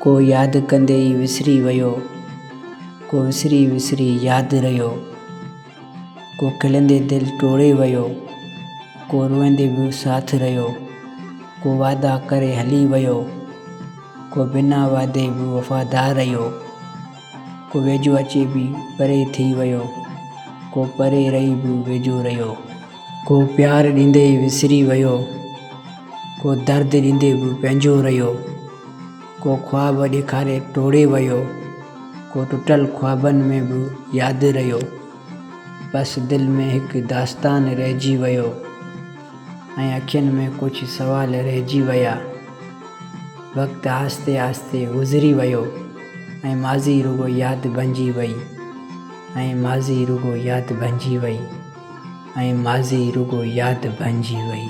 को यादि कंदे ई विसरी वियो, को विसरी विसरी यादि रहियो, को खिलंदे दिलि टोड़े वियो, को रोईंदे बि साथ रहियो, को वादा करे हली वियो, को बिना वादे बि वफ़ादार रहियो, को वेझो अचे बि परे थी वियो, को परे रही बि वेझो रहियो, को प्यारु ॾींदे विसरी वियो, को दर्द ॾींदे बि पंहिंजो रहियो, को ख्वाब ॾेखारे टोड़े वियो, को टुटल ख्वाबनि में बि यादि रहियो। बसि दिलि में हिकु दास्तान रहिजी वियो ऐं अखियुनि में कुझु सवाल रहिजी विया। वक़्तु आहिस्ते आहिस्ते गुज़री वियो ऐं माज़ी रुगो यादि बणिजी वई, ऐं माज़ी रुगो यादि बणिजी वई, ऐं माज़ी रुगो यादि बणिजी वई।